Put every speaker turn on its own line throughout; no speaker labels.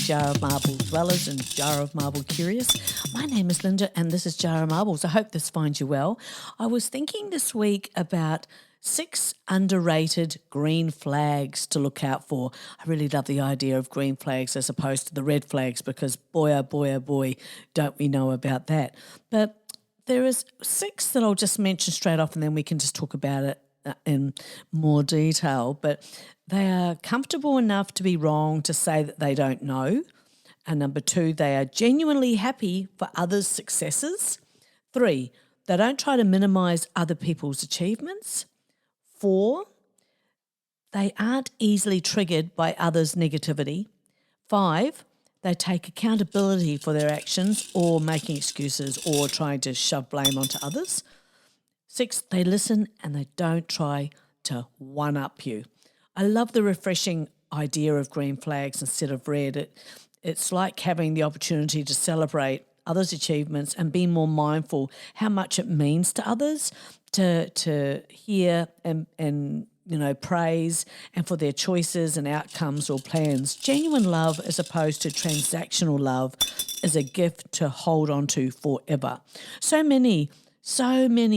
Jar of Marble dwellers and Jar of Marble curious. My name is Linda and this is Jar of Marbles. I hope this finds you well. I was thinking this week about 6 underrated green flags to look out for. I really love the idea of green flags as opposed to the red flags because boy, oh boy, don't we know about that. But there is 6 that I'll just mention straight off and then we can just talk about it in more detail. But they are comfortable enough to be wrong to say that they don't know. And number 2, they are genuinely happy for others' successes. 3, they don't try to minimise other people's achievements. 4, they aren't easily triggered by others' negativity. 5, they take accountability for their actions or making excuses or trying to shove blame onto others. 6, they listen and they don't try to one-up you. I love the refreshing idea of green flags instead of red. It's like having the opportunity to celebrate others' achievements and be more mindful how much it means to others to hear and praise and for their choices and outcomes or plans. Genuine love as opposed to transactional love is a gift to hold on to forever. So many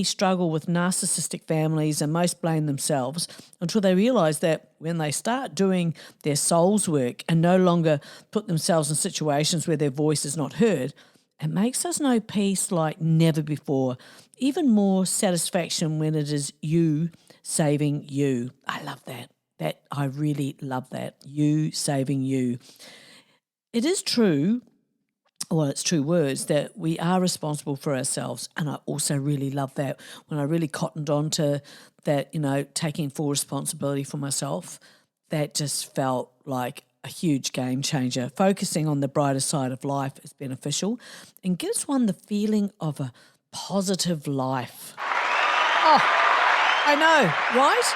struggle with narcissistic families and most blame themselves until they realise that when they start doing their soul's work and no longer put themselves in situations where their voice is not heard, it makes us know peace like never before, even more satisfaction when it is you saving you. I love that. I really love that. You saving you. It is true. Well, it's true words that we are responsible for ourselves. And I also really love that when I really cottoned on to that, taking full responsibility for myself, that just felt like a huge game changer. Focusing on the brighter side of life is beneficial and gives one the feeling of a positive life. Oh, I know, right?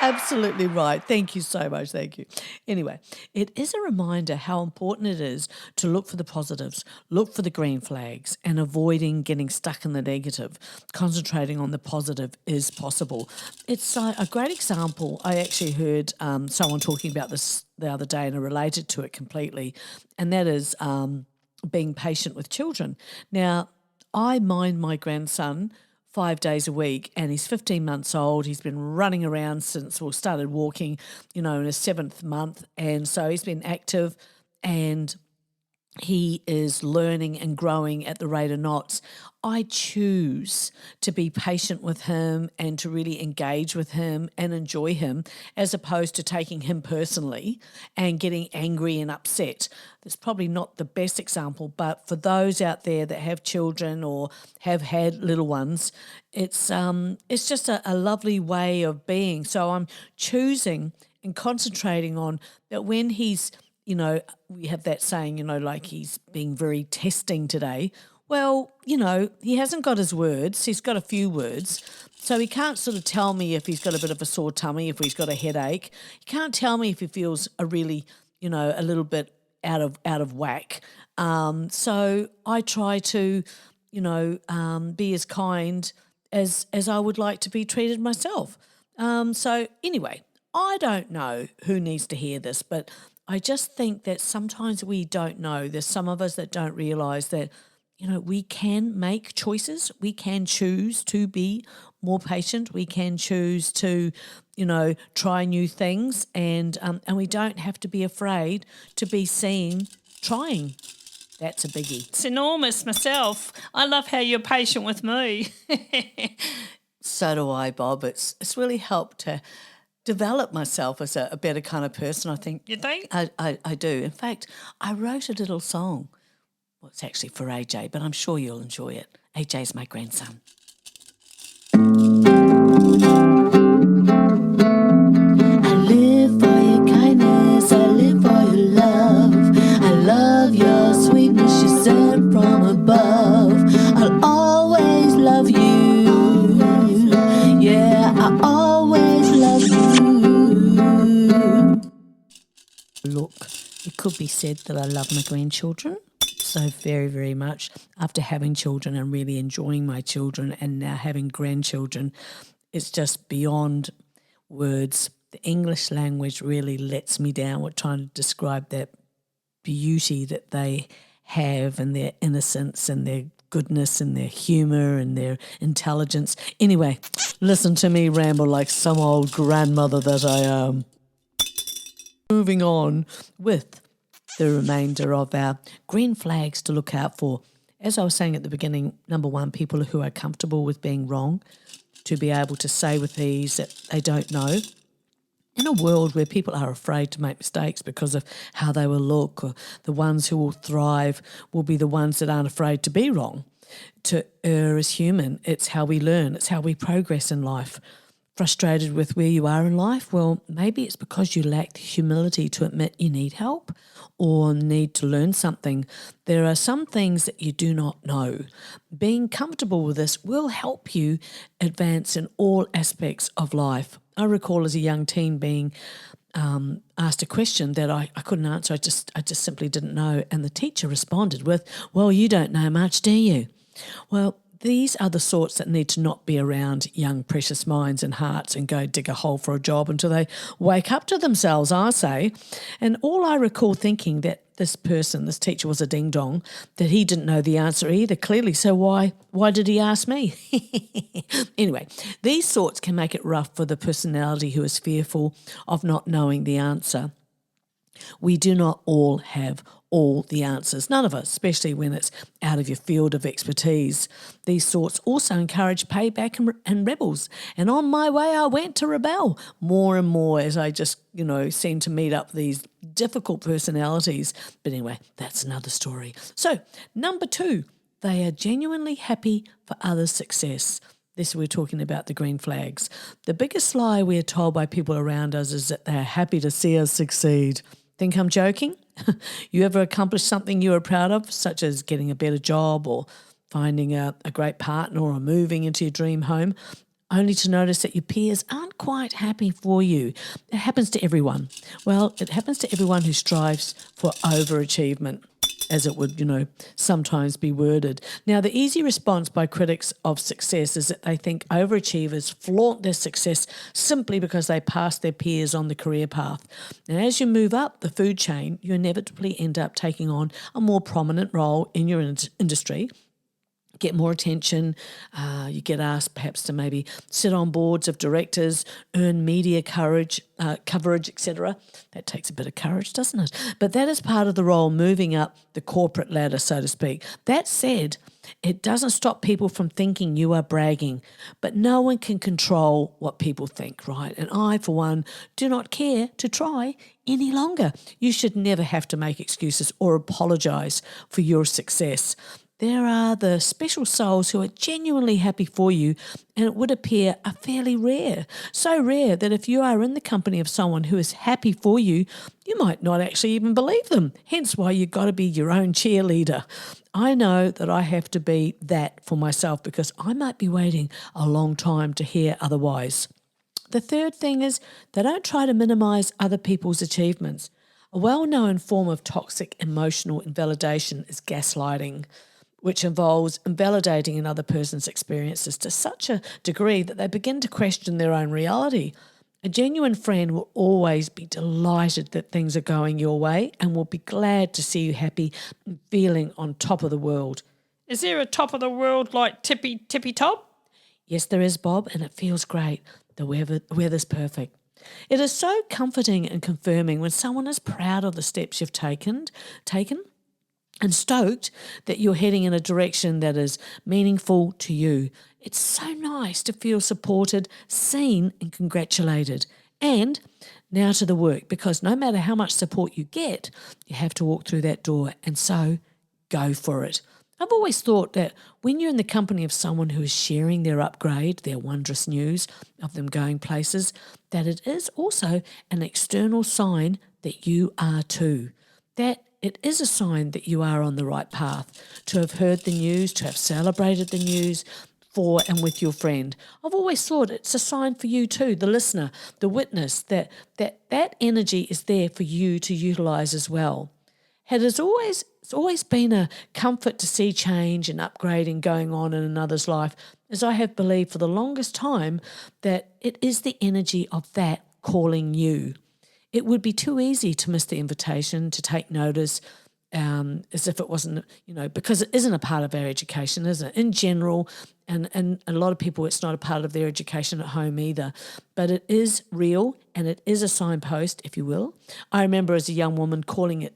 Absolutely right. Thank you so much. Thank you. Anyway, it is a reminder how important it is to look for the positives, look for the green flags and avoiding getting stuck in the negative. Concentrating on the positive is possible. It's a great example. I actually heard someone talking about this the other day and I related to it completely, and that is being patient with children. Now, I mind my grandson 5 days a week and he's 15 months old. He's been running around since we started walking, in his 7th month. And so he's been active and he is learning and growing at the rate of knots. I choose to be patient with him and to really engage with him and enjoy him as opposed to taking him personally and getting angry and upset. That's probably not the best example, but for those out there that have children or have had little ones, it's just a lovely way of being. So I'm choosing and concentrating on that when he's we have that saying, like he's being very testing today. Well, he hasn't got his words. He's got a few words. So he can't sort of tell me if he's got a bit of a sore tummy, if he's got a headache. He can't tell me if he feels a really, a little bit out of whack. So I try to, be as kind as I would like to be treated myself. So anyway, I don't know who needs to hear this, but I just think that sometimes we don't know. There's some of us that don't realise that, we can make choices. We can choose to be more patient. We can choose to, try new things and we don't have to be afraid to be seen trying. That's a biggie.
It's enormous myself. I love how you're patient with me.
So do I, Bob. It's really helped to develop myself as a better kind of person, I think.
You think?
I do. In fact, I wrote a little song. Well, it's actually for AJ, but I'm sure you'll enjoy it. AJ's my grandson. I live for your kindness, I live for your love. I love your sweetness, you sent from above. I'll always love you. Yeah, I always love you. Look, it could be said that I love my grandchildren so very, very much. After having children and really enjoying my children and now having grandchildren, it's just beyond words. the English language really lets me down with trying to describe that beauty that they have and their innocence and their goodness and their humour and their intelligence. Anyway, listen to me ramble like some old grandmother that I am. Moving on with the remainder of our green flags to look out for. As I was saying at the beginning, number one, people who are comfortable with being wrong, to be able to say with ease that they don't know. In a world where people are afraid to make mistakes because of how they will look, or the ones who will thrive will be the ones that aren't afraid to be wrong. To err is human. It's how we learn. It's how we progress in life. Frustrated with where you are in life? Well, maybe it's because you lack the humility to admit you need help or need to learn something. There are some things that you do not know. Being comfortable with this will help you advance in all aspects of life. I recall as a young teen being asked a question that I couldn't answer. I just simply didn't know. And the teacher responded with, "Well, you don't know much, do you?" Well, these are the sorts that need to not be around young, precious minds and hearts and go dig a hole for a job until they wake up to themselves, I say. And all I recall thinking that this teacher was a ding-dong, that he didn't know the answer either, clearly. So why did he ask me? Anyway, these sorts can make it rough for the personality who is fearful of not knowing the answer. We do not all have all the answers, none of us, especially when it's out of your field of expertise. These sorts also encourage payback and rebels. And on my way, I went to rebel more and more as I just, seem to meet up these difficult personalities. But anyway, that's another story. So, number 2, they are genuinely happy for others' success. This we're talking about the green flags. The biggest lie we are told by people around us is that they are happy to see us succeed. Think I'm joking? You ever accomplished something you were proud of, such as getting a better job or finding a great partner or moving into your dream home, only to notice that your peers aren't quite happy for you? It happens to everyone. Well, it happens to everyone who strives for overachievement, as it would, sometimes be worded. Now, the easy response by critics of success is that they think overachievers flaunt their success simply because they pass their peers on the career path. And as you move up the food chain, you inevitably end up taking on a more prominent role in your industry, get more attention, you get asked perhaps to maybe sit on boards of directors, earn media coverage, etc. That takes a bit of courage, doesn't it? But that is part of the role, moving up the corporate ladder, so to speak. That said, it doesn't stop people from thinking you are bragging, but no one can control what people think, right? And I, for one, do not care to try any longer. You should never have to make excuses or apologise for your success. There are the special souls who are genuinely happy for you, and it would appear are fairly rare. So rare that if you are in the company of someone who is happy for you, you might not actually even believe them. Hence why you've got to be your own cheerleader. I know that I have to be that for myself because I might be waiting a long time to hear otherwise. The third thing is they don't try to minimise other people's achievements. A well-known form of toxic emotional invalidation is gaslighting, which involves invalidating another person's experiences to such a degree that they begin to question their own reality. A genuine friend will always be delighted that things are going your way and will be glad to see you happy and feeling on top of the world.
Is there a top of the world like tippy top?
Yes, there is, Bob, and it feels great. The weather's perfect. It is so comforting and confirming when someone is proud of the steps you've taken, and stoked that you're heading in a direction that is meaningful to you. It's so nice to feel supported, seen and congratulated. And now to the work, because no matter how much support you get, you have to walk through that door, and so go for it. I've always thought that when you're in the company of someone who is sharing their upgrade, their wondrous news of them going places, that it is also an external sign that you are too. That it is a sign that you are on the right path, to have heard the news, to have celebrated the news for and with your friend. I've always thought it's a sign for you too, the listener, the witness, that energy is there for you to utilise as well. It's always been a comfort to see change and upgrading going on in another's life, as I have believed for the longest time that it is the energy of that calling you. It would be too easy to miss the invitation, to take notice, as if it wasn't, because it isn't a part of our education, is it? In general, and a lot of people, it's not a part of their education at home either. But it is real, and it is a signpost, if you will. I remember as a young woman calling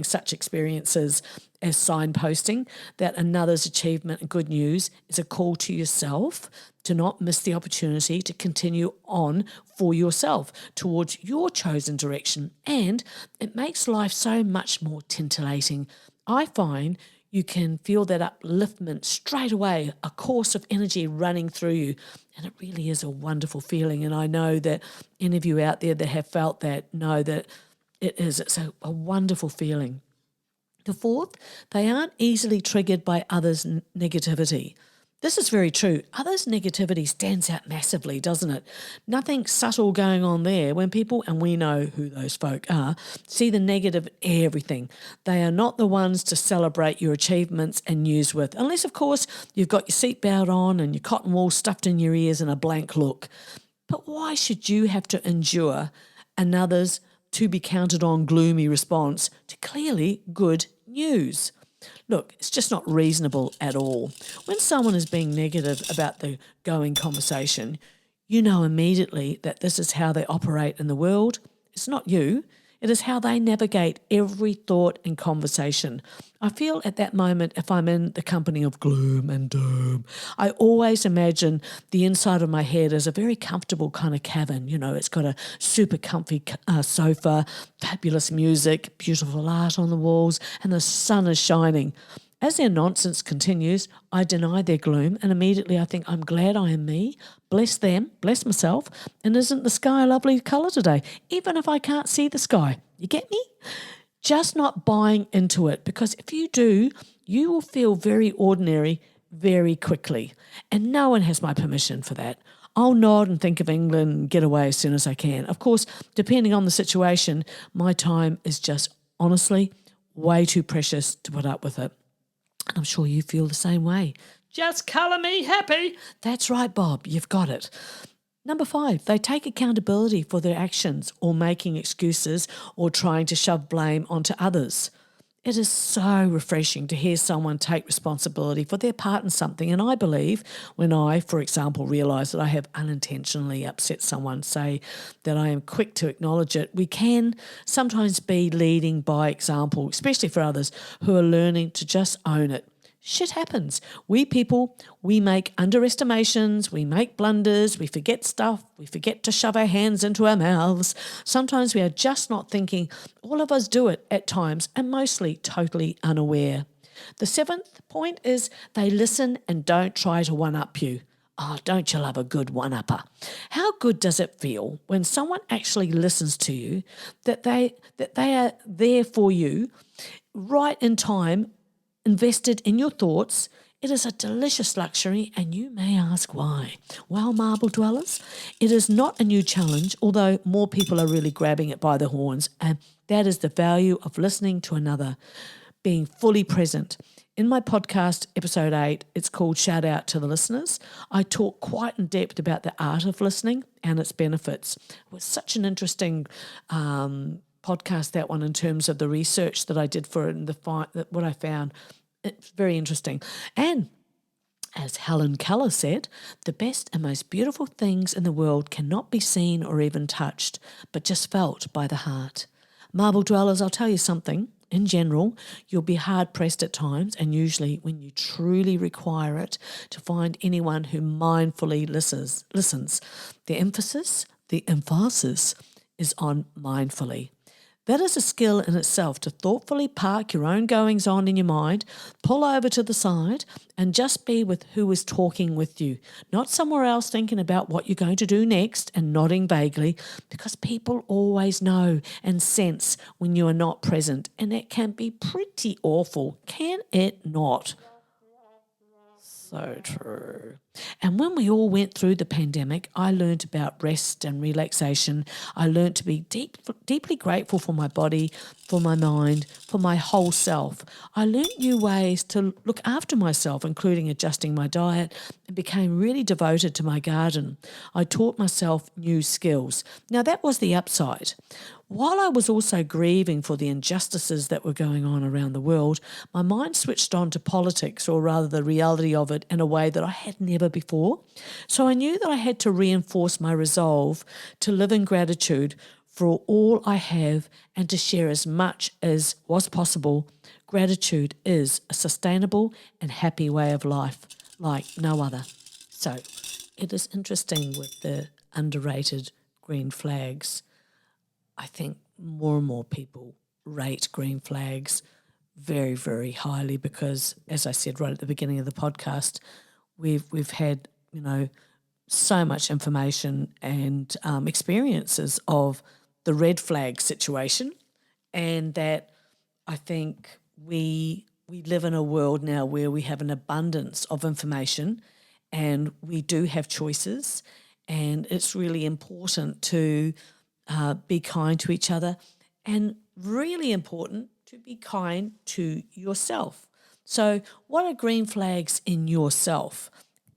such experiences as signposting, that another's achievement and good news is a call to yourself to not miss the opportunity to continue on for yourself towards your chosen direction. And it makes life so much more titillating. I find you can feel that upliftment straight away, a course of energy running through you. And it really is a wonderful feeling. And I know that any of you out there that have felt that know that it's a wonderful feeling. The fourth, they aren't easily triggered by others' negativity. This is very true. Others' negativity stands out massively, doesn't it? Nothing subtle going on there when people, and we know who those folk are, see the negative in everything. They are not the ones to celebrate your achievements and news with, unless, of course, you've got your seatbelt on and your cotton wool stuffed in your ears and a blank look. But why should you have to endure another's to be counted on gloomy response to clearly good news? Look, it's just not reasonable at all. When someone is being negative about the going conversation, you know immediately that this is how they operate in the world. It's not you. It is how they navigate every thought and conversation. I feel at that moment, if I'm in the company of gloom and doom, I always imagine the inside of my head as a very comfortable kind of cabin. It's got a super comfy sofa, fabulous music, beautiful art on the walls, and the sun is shining. As their nonsense continues, I deny their gloom, and immediately I think, I'm glad I am me. Bless them, bless myself, and isn't the sky a lovely colour today? Even if I can't see the sky. You get me? Just not buying into it, because if you do, you will feel very ordinary very quickly, and no one has my permission for that. I'll nod and think of England and get away as soon as I can. Of course, depending on the situation, my time is just honestly way too precious to put up with it. And I'm sure you feel the same way.
Just colour me happy.
That's right, Bob. You've got it. Number 5, they take accountability for their actions or making excuses or trying to shove blame onto others. It is so refreshing to hear someone take responsibility for their part in something. And I believe when I, for example, realise that I have unintentionally upset someone, say that I am quick to acknowledge it, we can sometimes be leading by example, especially for others who are learning to just own it. Shit happens. We people, we make underestimations, we make blunders, we forget stuff, we forget to shove our hands into our mouths. Sometimes we are just not thinking. All of us do it at times and mostly totally unaware. The 7th point is they listen and don't try to one-up you. Oh, don't you love a good one-upper? How good does it feel when someone actually listens to you, that they are there for you right in time, invested in your thoughts? It is a delicious luxury, and you may ask why. Well, marble dwellers, it is not a new challenge, although more people are really grabbing it by the horns, and that is the value of listening to another, being fully present. In my podcast, episode 8, it's called Shout Out to the Listeners. I talk quite in depth about the art of listening and its benefits. It was such an interesting podcast, that one, in terms of the research that I did for it and what I found. It's very interesting. And as Helen Keller said, the best and most beautiful things in the world cannot be seen or even touched, but just felt by the heart. Marble dwellers, I'll tell you something. In general, you'll be hard-pressed at times, and usually when you truly require it, to find anyone who mindfully listens. The emphasis is on mindfully. That is a skill in itself, to thoughtfully park your own goings-on in your mind, pull over to the side and just be with who is talking with you, not somewhere else thinking about what you're going to do next and nodding vaguely, because people always know and sense when you are not present, and it can be pretty awful, can it not? So true. And when we all went through the pandemic, I learned about rest and relaxation. I learned to be deeply grateful for my body, for my mind, for my whole self. I learned new ways to look after myself, including adjusting my diet, and became really devoted to my garden. I taught myself new skills. Now, that was the upside. While I was also grieving for the injustices that were going on around the world, my mind switched on to politics, or rather the reality of it, in a way that I had never before. So I knew that I had to reinforce my resolve to live in gratitude for all I have and to share as much as was possible. Gratitude is a sustainable and happy way of life like no other. So it is interesting with the underrated green flags. I think more and more people rate green flags very, very highly because, as I said right at the beginning of the podcast, we've had, so much information and experiences of the red flag situation, and that I think we live in a world now where we have an abundance of information and we do have choices, and it's really important to be kind to each other, and really important to be kind to yourself. So what are green flags in yourself?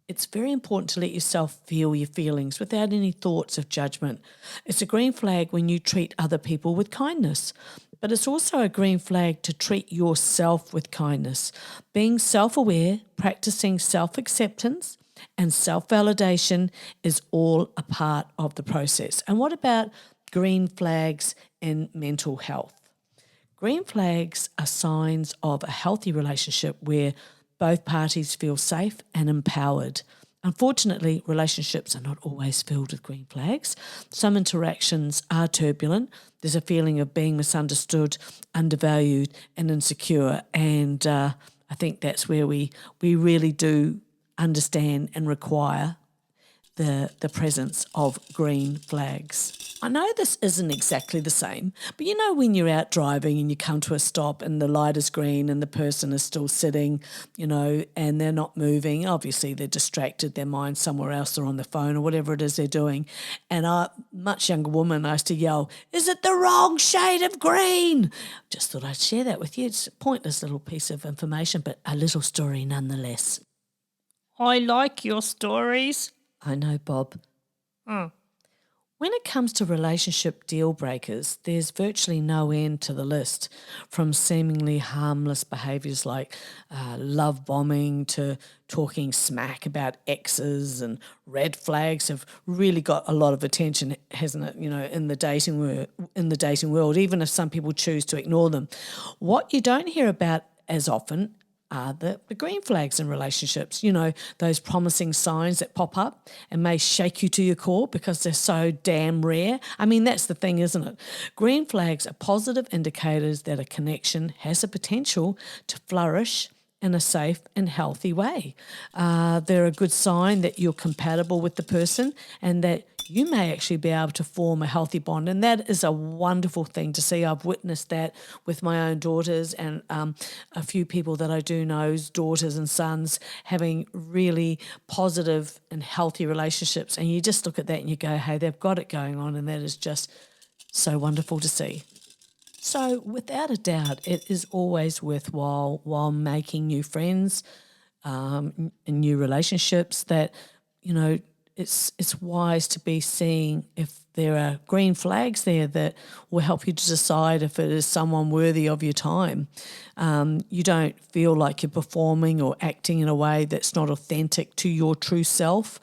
It's very important to let yourself feel your feelings without any thoughts of judgment. It's a green flag when you treat other people with kindness, but it's also a green flag to treat yourself with kindness. Being self-aware, practicing self-acceptance, and self-validation is all a part of the process. And what about green flags in mental health? Green flags are signs of a healthy relationship where both parties feel safe and empowered. Unfortunately, relationships are not always filled with green flags. Some interactions are turbulent. There's a feeling of being misunderstood, undervalued, and insecure. And I think that's where we really do understand and require the presence of green flags. I know this isn't exactly the same, but when you're out driving and you come to a stop and the light is green and the person is still sitting, and they're not moving, obviously they're distracted, their mind's somewhere else, they're on the phone or whatever it is they're doing. And I, much younger woman, I used to yell, "Is it the wrong shade of green?" Just thought I'd share that with you. It's a pointless little piece of information, but a little story nonetheless.
I like your stories.
I know, Bob. When it comes to relationship deal breakers, there's virtually no end to the list, from seemingly harmless behaviours like love bombing to talking smack about exes, and red flags have really got a lot of attention, hasn't it? In the dating world, even if some people choose to ignore them. What you don't hear about as often are the green flags in relationships, those promising signs that pop up and may shake you to your core because they're so damn rare. I mean, that's the thing, isn't it? Green flags are positive indicators that a connection has the potential to flourish in a safe and healthy way. They're a good sign that you're compatible with the person and that you may actually be able to form a healthy bond. And that is a wonderful thing to see. I've witnessed that with my own daughters and a few people that I do know's daughters and sons having really positive and healthy relationships. And you just look at that and you go, hey, they've got it going on, and that is just so wonderful to see. So without a doubt, it is always worthwhile, while making new friends and new relationships, that, it's wise to be seeing if there are green flags there that will help you to decide if it is someone worthy of your time. You don't feel like you're performing or acting in a way that's not authentic to your true self.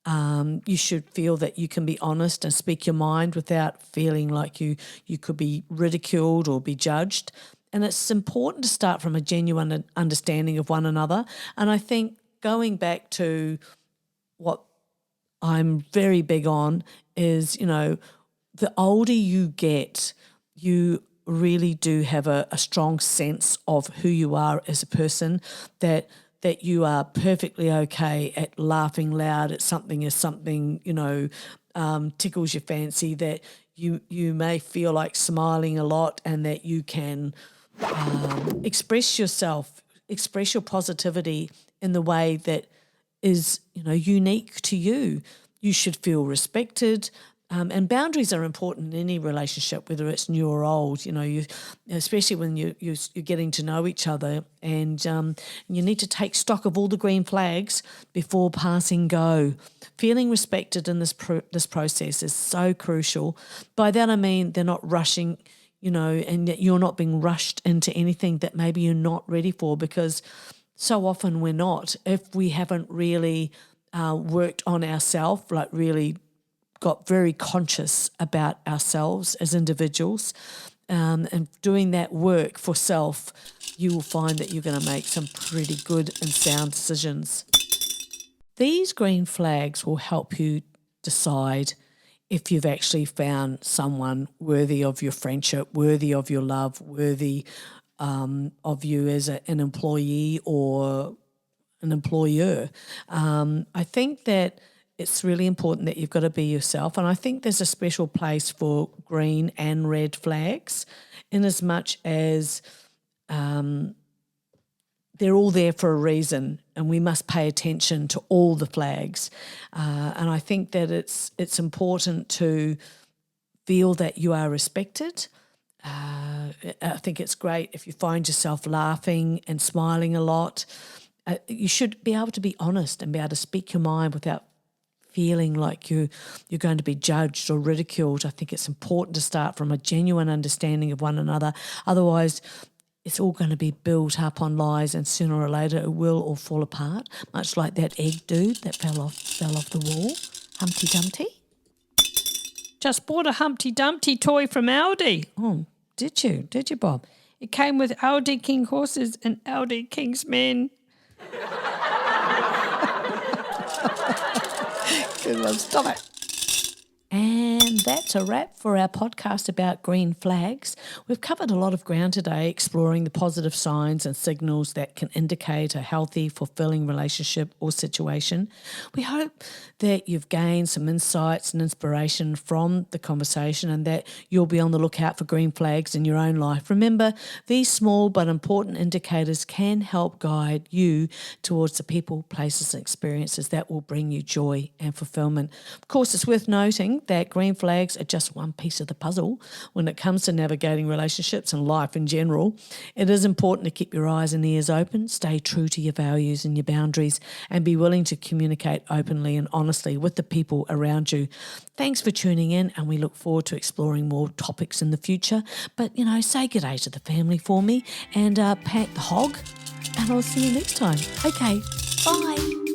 You should feel that you can be honest and speak your mind without feeling like you could be ridiculed or be judged. And it's important to start from a genuine understanding of one another. And I think going back to what I'm very big on is, the older you get, you really do have a strong sense of who you are as a person, that you are perfectly okay at laughing loud at something as something, tickles your fancy, that you may feel like smiling a lot, and that you can express yourself, express your positivity in the way that is, unique to you. You should feel respected. And boundaries are important in any relationship, whether it's new or old. Especially when you're getting to know each other, and you need to take stock of all the green flags before passing go. Feeling respected in this process is so crucial. By that I mean they're not rushing, and that you're not being rushed into anything that maybe you're not ready for, because so often we're not. If we haven't really worked on ourselves, like really got very conscious about ourselves as individuals, and doing that work for self, you will find that you're going to make some pretty good and sound decisions. These green flags will help you decide if you've actually found someone worthy of your friendship, worthy of your love, worthy of you as an employee or an employer. I think that it's really important that you've got to be yourself. And I think there's a special place for green and red flags, in as much as they're all there for a reason, and we must pay attention to all the flags. And I think that it's important to feel that you are respected. I think it's great if you find yourself laughing and smiling a lot. You should be able to be honest and be able to speak your mind without feeling like you're going to be judged or ridiculed. I think it's important to start from a genuine understanding of one another. Otherwise, it's all going to be built up on lies, and sooner or later it will all fall apart, much like that egg dude that fell off the wall. Humpty Dumpty.
Just bought a Humpty Dumpty toy from Aldi.
Oh, did you? Did you, Bob?
It came with Aldi King horses and Aldi King's men.
Good one, stop it. And that's a wrap for our podcast about green flags. We've covered a lot of ground today, exploring the positive signs and signals that can indicate a healthy, fulfilling relationship or situation. We hope that you've gained some insights and inspiration from the conversation, and that you'll be on the lookout for green flags in your own life. Remember, these small but important indicators can help guide you towards the people, places, and experiences that will bring you joy and fulfillment. Of course, it's worth noting that green flags are just one piece of the puzzle when it comes to navigating relationships and life in general. It is important to keep your eyes and ears open, stay true to your values and your boundaries, and be willing to communicate openly and honestly with the people around you. Thanks for tuning in, and we look forward to exploring more topics in the future. But, say good day to the family for me, and pat the hog, and I'll see you next time. Okay, bye.